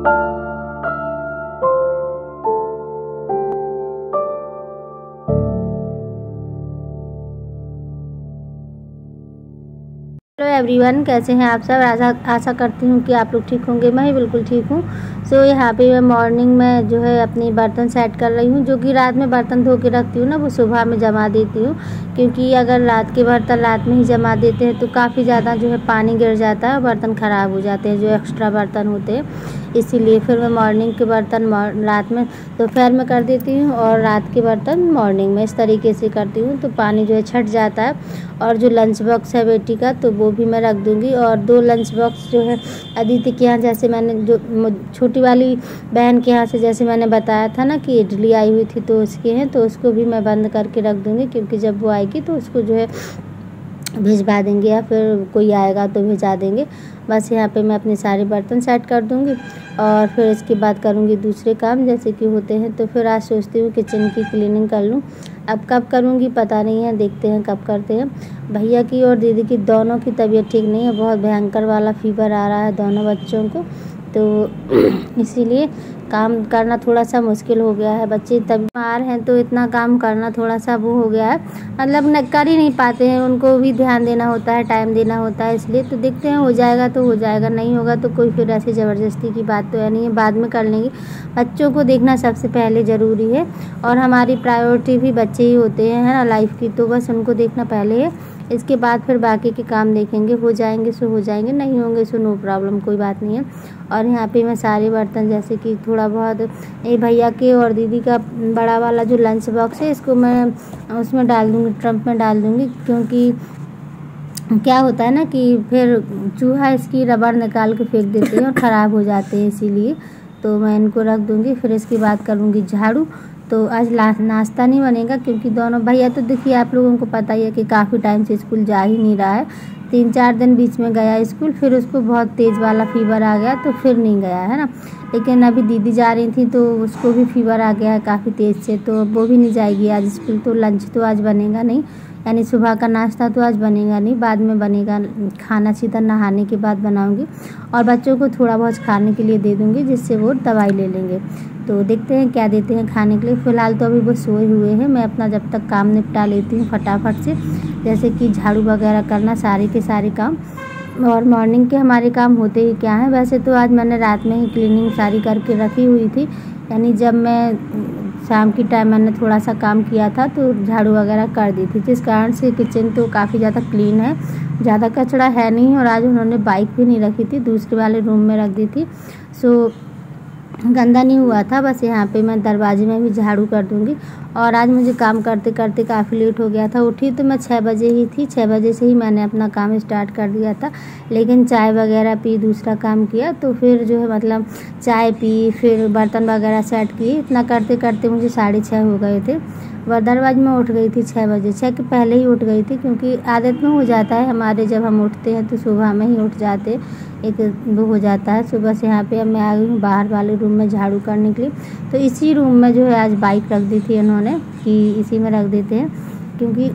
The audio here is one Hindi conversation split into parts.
हेलो एवरीवन, कैसे हैं आप सब। आशा करती हूँ कि आप लोग ठीक होंगे। मैं ही बिल्कुल ठीक हूँ। सो यहाँ पे मैं मॉर्निंग में जो है अपनी बर्तन सेट कर रही हूँ। जो कि रात में बर्तन धो के रखती हूँ ना, वो सुबह में जमा देती हूँ, क्योंकि अगर रात के बर्तन रात में ही जमा देते हैं तो काफ़ी ज़्यादा जो है पानी गिर जाता है, बर्तन ख़राब हो जाते हैं जो एक्स्ट्रा बर्तन होते हैं। इसीलिए फिर मैं मॉर्निंग के बर्तन रात में दोपहर में कर देती हूँ और रात के बर्तन मॉर्निंग में। इस तरीके से करती हूँ तो पानी जो है छट जाता है। और जो लंच बॉक्स है बेटी का, तो वो भी मैं रख दूँगी। और 2 लंच बॉक्स जो है अदिति के यहाँ, जैसे मैंने जो छोटी वाली बहन के यहाँ से जैसे मैंने बताया था ना कि इडली आई हुई थी, तो उसके हैं, तो उसको भी मैं बंद करके रख दूँगी, क्योंकि जब वो आएगी तो उसको जो है भिजवा देंगे या फिर कोई आएगा तो भिजा देंगे। बस यहाँ पे मैं अपने सारे बर्तन सेट कर दूँगी और फिर इसके बाद करूँगी दूसरे काम जैसे कि होते हैं। तो फिर आज सोचती हूँ किचन की क्लीनिंग कर लूँ। अब कब करूँगी पता नहीं है, देखते हैं कब करते हैं। भैया की और दीदी की दोनों की तबीयत ठीक नहीं है, बहुत भयंकर वाला फीवर आ रहा है दोनों बच्चों को, तो इसीलिए काम करना थोड़ा सा मुश्किल हो गया है। बच्चे तब बीमार हैं तो इतना काम करना थोड़ा सा वो हो गया है, मतलब न कर ही नहीं पाते हैं। उनको भी ध्यान देना होता है, टाइम देना होता है, इसलिए तो देखते हैं। हो जाएगा तो हो जाएगा, नहीं होगा तो कोई फिर ऐसी ज़बरदस्ती की बात तो है नहीं है, बाद में कर लेंगे। बच्चों को देखना सबसे पहले ज़रूरी है और हमारी प्रायोरिटी भी बच्चे ही होते हैं, है ना, लाइफ की। तो बस उनको देखना पहले है, इसके बाद फिर बाकी के काम देखेंगे। हो जाएंगे सो हो जाएंगे, नहीं होंगे सो नो प्रॉब्लम, कोई बात नहीं है। और यहाँ पे मैं सारे बर्तन जैसे कि थोड़ा बहुत ये भैया के और दीदी का बड़ा वाला जो लंच बॉक्स है, इसको मैं उसमें डाल दूँगी, ट्रंक में डाल दूँगी, क्योंकि क्या होता है ना कि फिर चूहा इसकी रबड़ निकाल के फेंक देते हैं और ख़राब हो जाते हैं, इसीलिए तो मैं इनको रख दूँगी। फिर इसके बाद करूँगी झाड़ू। तो आज नाश्ता नहीं बनेगा, क्योंकि दोनों भैया तो देखिए आप लोगों को पता ही है कि काफ़ी टाइम से स्कूल जा ही नहीं रहा है। 3-4 दिन बीच में गया स्कूल, फिर उसको बहुत तेज़ वाला फीवर आ गया तो फिर नहीं गया, है ना। लेकिन अभी दीदी जा रही थी तो उसको भी फीवर आ गया है काफ़ी तेज़ से, तो वो भी नहीं जाएगी आज स्कूल। तो लंच तो आज बनेगा नहीं, यानी सुबह का नाश्ता तो आज बनेगा नहीं, बाद में बनेगा। खाना सीधा नहाने के बाद बनाऊंगी और बच्चों को थोड़ा बहुत खाने के लिए दे दूंगी, जिससे वो दवाई ले लेंगे। तो देखते हैं क्या देते हैं खाने के लिए। फ़िलहाल तो अभी वो सोए हुए हैं, मैं अपना जब तक काम निपटा लेती हूँ फटाफट से, जैसे कि झाड़ू वगैरह करना, सारे के सारे काम। और मॉर्निंग के हमारे काम होते ही क्या हैं। वैसे तो आज मैंने रात में ही क्लीनिंग सारी करके रखी हुई थी, यानी जब मैं शाम की टाइम मैंने थोड़ा सा काम किया था तो झाड़ू वगैरह कर दी थी, जिस कारण से किचन तो काफ़ी ज़्यादा क्लीन है, ज़्यादा कचरा है नहीं। और आज उन्होंने बाइक भी नहीं रखी थी, दूसरे वाले रूम में रख दी थी, सो गंदा नहीं हुआ था। बस यहाँ पे मैं दरवाजे में भी झाड़ू कर दूँगी। और आज मुझे काम करते करते काफ़ी लेट हो गया था। उठी तो मैं 6 बजे ही थी, 6 बजे से ही मैंने अपना काम स्टार्ट कर दिया था, लेकिन चाय वगैरह पी, दूसरा काम किया, तो फिर जो है मतलब चाय पी, फिर बर्तन वगैरह सेट किए। इतना करते करते मुझे 6:30 हो गए थे। दरवाजे में उठ गई थी 6 बजे, 6 के पहले ही उठ गई थी, क्योंकि आदत में हो जाता है हमारे, जब हम उठते हैं तो सुबह में ही उठ जाते, एक वो हो जाता है। सुबह से यहाँ पे अब मैं आ गई हूँ बाहर वाले रूम में झाड़ू करने के लिए। तो इसी रूम में जो है आज बाइक रख दी थी इन्होंने कि इसी में रख देते हैं, क्योंकि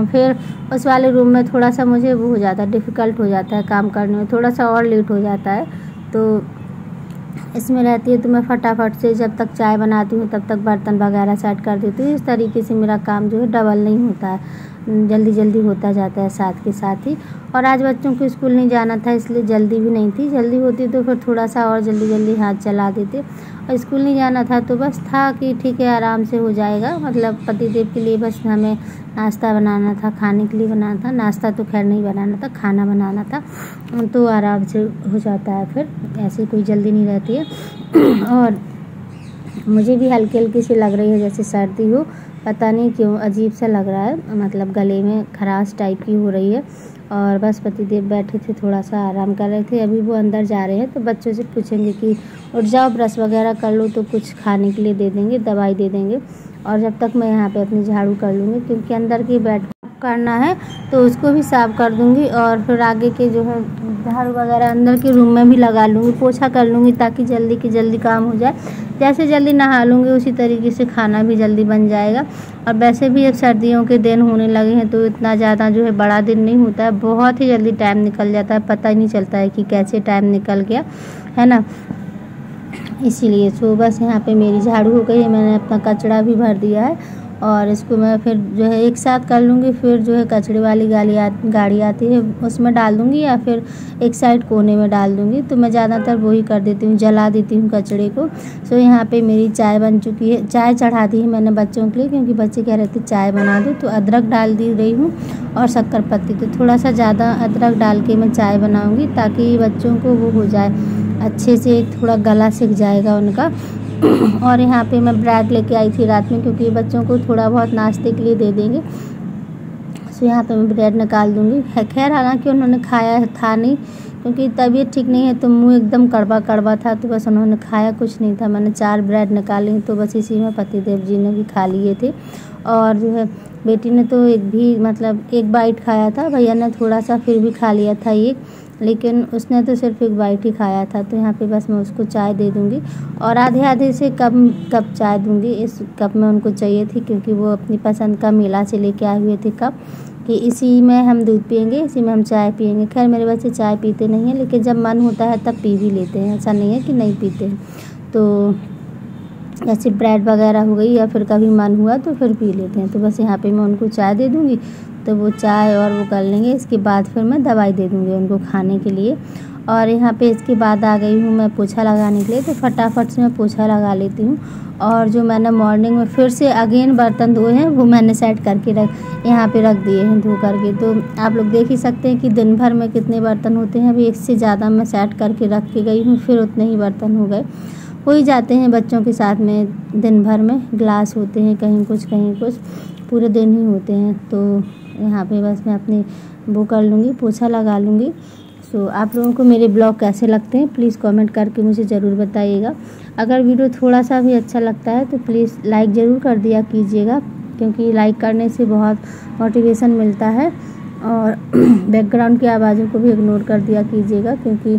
फिर उस वाले रूम में थोड़ा सा मुझे वो हो जाता है, डिफ़िकल्ट हो जाता है काम करने में, थोड़ा सा और लेट हो जाता है। तो इसमें रहती है तो मैं फटाफट से जब तक चाय बनाती हूँ तब तक बर्तन वगैरह सेट कर देती हूँ। इस तरीके से मेरा काम जो है डबल नहीं होता है, जल्दी जल्दी होता जाता है साथ के साथ ही। और आज बच्चों को स्कूल नहीं जाना था, इसलिए जल्दी भी नहीं थी। जल्दी होती तो फिर थोड़ा सा और जल्दी जल्दी हाथ चला देते। और स्कूल नहीं जाना था तो बस था कि ठीक है आराम से हो जाएगा, मतलब पतिदेव के लिए बस हमें नाश्ता बनाना था, खाने के लिए बनाना था। नाश्ता तो खैर नहीं बनाना था, खाना बनाना था, तो आराम से हो जाता है, फिर ऐसे कोई जल्दी नहीं रहती है। और मुझे भी हल्की हल्की सी लग रही है जैसे सर्दी हो, पता नहीं क्यों अजीब सा लग रहा है, मतलब गले में खराश टाइप की हो रही है। और बस पतिदेव बैठे थे, थोड़ा सा आराम कर रहे थे। अभी वो अंदर जा रहे हैं तो बच्चों से पूछेंगे कि उठ जाओ, ब्रश वगैरह कर लो, तो कुछ खाने के लिए दे देंगे, दवाई दे देंगे। और जब तक मैं यहाँ पे अपनी झाड़ू कर लूँगी, क्योंकि अंदर की बेड करना है तो उसको भी साफ़ कर दूँगी। और फिर आगे के जो है झाड़ू वगैरह अंदर के रूम में भी लगा लूँगी, पोछा कर लूँगी, ताकि जल्दी की जल्दी काम हो जाए। जैसे जल्दी नहा लूँगी उसी तरीके से खाना भी जल्दी बन जाएगा। और वैसे भी अब सर्दियों के दिन होने लगे हैं तो इतना ज़्यादा जो है बड़ा दिन नहीं होता है, बहुत ही जल्दी टाइम निकल जाता है, पता ही नहीं चलता है कि कैसे टाइम निकल गया, है ना। इसीलिए सो बस यहाँ पे मेरी झाड़ू हो गई है, मैंने अपना कचरा भी भर दिया है और इसको मैं फिर जो है एक साथ कर लूँगी। फिर जो है कचरे वाली गाड़ी आती है उसमें डाल दूँगी या फिर एक साइड कोने में डाल दूँगी। तो मैं ज़्यादातर वही कर देती हूँ, जला देती हूँ कचरे को। सो यहाँ पे मेरी चाय बन चुकी है। चाय चढ़ा दी है मैंने बच्चों के लिए, क्योंकि बच्चे कह रहे थे चाय बना दो, तो अदरक डाल दी रही हूँ और शक्कर पत्ती। तो थोड़ा सा ज़्यादा अदरक डाल के मैं चाय बनाऊँगी ताकि बच्चों को वो हो जाए, अच्छे से थोड़ा गला सिक जाएगा उनका। और यहाँ पे मैं ब्रेड लेके आई थी रात में, क्योंकि बच्चों को थोड़ा बहुत नाश्ते के लिए दे देंगे। सो यहाँ पे मैं ब्रेड निकाल दूँगी। खैर हालांकि उन्होंने खाया था नहीं, क्योंकि तबीयत ठीक नहीं है तो मुंह एकदम कड़वा कड़वा था, तो बस उन्होंने खाया कुछ नहीं था। मैंने 4 ब्रेड निकाली, तो बस इसी में पतिदेव जी ने भी खा लिए थे। और जो है बेटी ने तो एक बाइट खाया था, भैया ने थोड़ा सा फिर भी खा लिया था एक, लेकिन उसने तो सिर्फ एक बाइट ही खाया था। तो यहाँ पे बस मैं उसको चाय दे दूँगी और आधे से कम कप चाय दूँगी। इस कप में उनको चाहिए थी, क्योंकि वो अपनी पसंद का मेला से लेके आए हुए थे कप, कि इसी में हम दूध पियेंगे, इसी में हम चाय पियेंगे। खैर मेरे बच्चे चाय पीते नहीं हैं, लेकिन जब मन होता है तब पी भी लेते हैं, ऐसा नहीं है कि नहीं पीते हैं। तो जैसे ब्रेड वगैरह हो गई या फिर कभी मन हुआ तो फिर पी लेते हैं। तो बस यहाँ पे मैं उनको चाय दे दूँगी, तो वो चाय और वो कर लेंगे। इसके बाद फिर मैं दवाई दे दूँगी उनको खाने के लिए। और यहाँ पे इसके बाद आ गई हूँ मैं पोछा लगाने के लिए, तो फटाफट से मैं पोछा लगा लेती हूँ। और जो मैंने मॉर्निंग में फिर से अगेन बर्तन धोए हैं, वो मैंने सेट करके यहाँ पे रख दिए हैं धो करके। तो आप लोग देख ही सकते हैं कि दिन भर में कितने बर्तन होते हैं। अभी इससे ज़्यादा मैं सेट करके रख के गई हूँ, फिर उतने ही बर्तन हो गए। हो ही जाते हैं बच्चों के साथ में, दिन भर में ग्लास होते हैं, कहीं कुछ पूरे दिन ही होते हैं। तो यहाँ पे बस मैं अपनी वो कर लूँगी, पोछा लगा लूँगी। सो आप लोगों को मेरे ब्लॉग कैसे लगते हैं प्लीज़ कमेंट करके मुझे ज़रूर बताइएगा। अगर वीडियो थोड़ा सा भी अच्छा लगता है तो प्लीज़ लाइक ज़रूर कर दिया कीजिएगा, क्योंकि लाइक करने से बहुत मोटिवेशन मिलता है। और बैकग्राउंड की आवाज़ों को भी इग्नोर कर दिया कीजिएगा, क्योंकि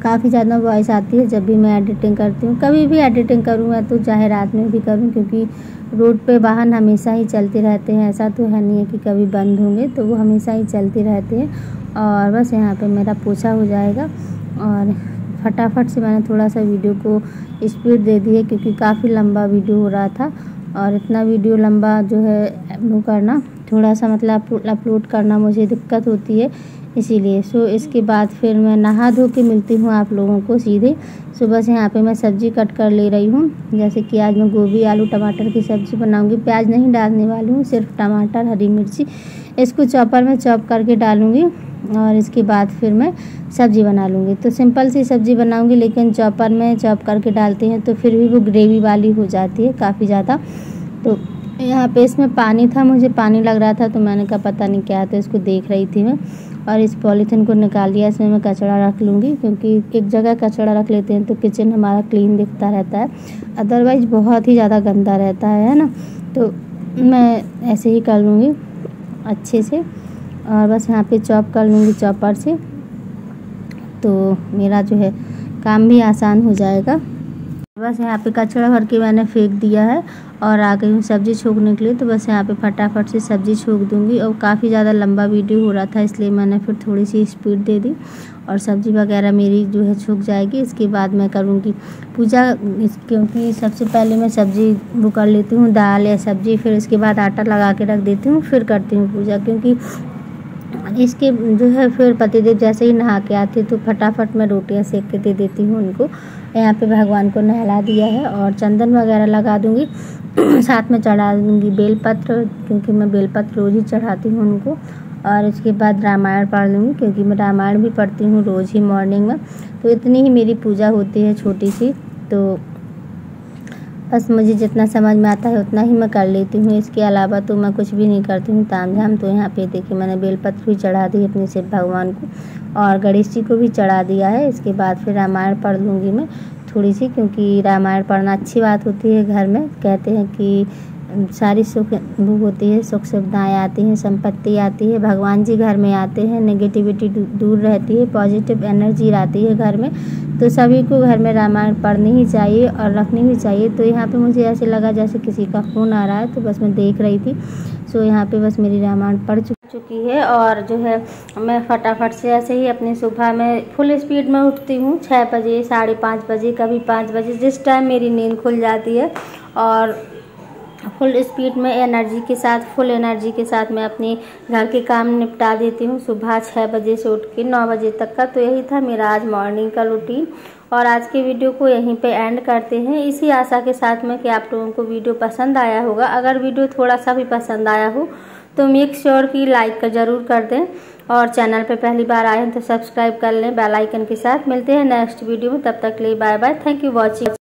काफ़ी ज़्यादा वॉइस आती है जब भी मैं एडिटिंग करती हूँ। कभी भी एडिटिंग करूँ मैं तो चाहे रात में भी करूँ, क्योंकि रोड पे वाहन हमेशा ही चलते रहते हैं, ऐसा तो है नहीं है कि कभी बंद होंगे, तो वो हमेशा ही चलते रहते हैं। और बस यहाँ पे मेरा पोछा हो जाएगा। और फटाफट से मैंने थोड़ा सा वीडियो को स्पीड दे दी है, क्योंकि काफ़ी लंबा वीडियो हो रहा था, और इतना वीडियो लंबा जो है वो करना थोड़ा सा अपलोड करना मुझे दिक्कत होती है, इसीलिए। सो इसके बाद फिर मैं नहा धो के मिलती हूँ आप लोगों को सीधे। सुबह से यहाँ पे मैं सब्ज़ी कट कर ले रही हूँ, जैसे कि आज मैं गोभी आलू टमाटर की सब्ज़ी बनाऊँगी। प्याज नहीं डालने वाली हूँ, सिर्फ टमाटर हरी मिर्ची इसको चॉपर में चॉप करके डालूँगी, और इसके बाद फिर मैं सब्ज़ी बना लूँगी। तो सिंपल सी सब्ज़ी बनाऊँगी, लेकिन चॉपर में चॉप करके डालते हैं तो फिर भी वो ग्रेवी वाली हो जाती है काफ़ी ज़्यादा। तो यहाँ पे इसमें पानी था, मुझे पानी लग रहा था, तो मैंने कहा पता नहीं क्या है, तो इसको देख रही थी मैं। और इस पॉलीथीन को निकाल लिया, इसमें मैं कचरा रख लूँगी, क्योंकि एक जगह कचरा रख लेते हैं तो किचन हमारा क्लीन दिखता रहता है, अदरवाइज़ बहुत ही ज़्यादा गंदा रहता है ना। तो मैं ऐसे ही कर लूँगी अच्छे से, और बस यहाँ पे चॉप कर लूँगी चॉपर से, तो मेरा जो है काम भी आसान हो जाएगा। बस यहाँ पे कचरा भर के मैंने फेंक दिया है और आ गई हूँ सब्ज़ी छोंकने के लिए। तो बस यहाँ पे फटाफट से सब्ज़ी छोंक दूँगी, और काफ़ी ज़्यादा लंबा वीडियो हो रहा था इसलिए मैंने फिर थोड़ी सी स्पीड दे दी, और सब्ज़ी वगैरह मेरी जो है छोंक जाएगी। इसके बाद मैं करूँगी पूजा, क्योंकि सबसे पहले मैं सब्ज़ी वो कर लेती हूँ, दाल या सब्ज़ी, फिर इसके बाद आटा लगा के रख देती हूँ, फिर करती हूँ पूजा। क्योंकि इसके जो है फिर पतिदेव जैसे ही नहा के आते तो फटाफट मैं रोटियां सेक के दे देती हूँ उनको। यहाँ पे भगवान को नहला दिया है और चंदन वगैरह लगा दूँगी, साथ में चढ़ा दूँगी बेलपत्र, क्योंकि मैं बेलपत्र रोज़ ही चढ़ाती हूँ उनको। और इसके बाद रामायण पढ़ लूँगी, क्योंकि मैं रामायण भी पढ़ती हूँ रोज़ ही मॉर्निंग में। तो इतनी ही मेरी पूजा होती है छोटी सी। तो बस मुझे जितना समझ में आता है उतना ही मैं कर लेती हूँ, इसके अलावा तो मैं कुछ भी नहीं करती हूँ तामझाम। तो यहाँ पे देखिए मैंने बेलपत्र भी चढ़ा दी अपने शिव भगवान को, और गणेश जी को भी चढ़ा दिया है। इसके बाद फिर रामायण पढ़ लूँगी मैं थोड़ी सी, क्योंकि रामायण पढ़ना अच्छी बात होती है घर में। कहते हैं कि सारी सुख वो होती है, सुख सुविधाएँ आती हैं, संपत्ति आती है, भगवान जी घर में आते हैं, नेगेटिविटी दूर रहती है, पॉजिटिव एनर्जी आती है घर में। तो सभी को घर में रामायण पढ़नी ही चाहिए और रखनी भी चाहिए। तो यहाँ पे मुझे ऐसे लगा जैसे किसी का फ़ोन आ रहा है, तो बस मैं देख रही थी। सो यहाँ पे बस मेरी रामायण पढ़ चुकी है और जो है मैं फटाफट से ऐसे ही अपनी सुबह में फुल स्पीड में उठती हूँ 6 बजे, 5:30 बजे, कभी 5 बजे, जिस टाइम मेरी नींद खुल जाती है। और फुल स्पीड में फुल एनर्जी के साथ मैं अपनी घर के काम निपटा देती हूँ सुबह 6 बजे से उठ के 9 बजे तक का। तो यही था मेरा आज मॉर्निंग का रूटीन और आज के वीडियो को यहीं पे एंड करते हैं, इसी आशा के साथ में कि आप लोगों को वीडियो पसंद आया होगा। अगर वीडियो थोड़ा सा भी पसंद आया हो तो मेक श्योर कि लाइक ज़रूर कर दें और चैनल पे पहली बार आए हैं तो सब्सक्राइब कर लें बेल आइकन के साथ। मिलते हैं नेक्स्ट वीडियो में, तब तक के लिए bye bye. Thank you watching.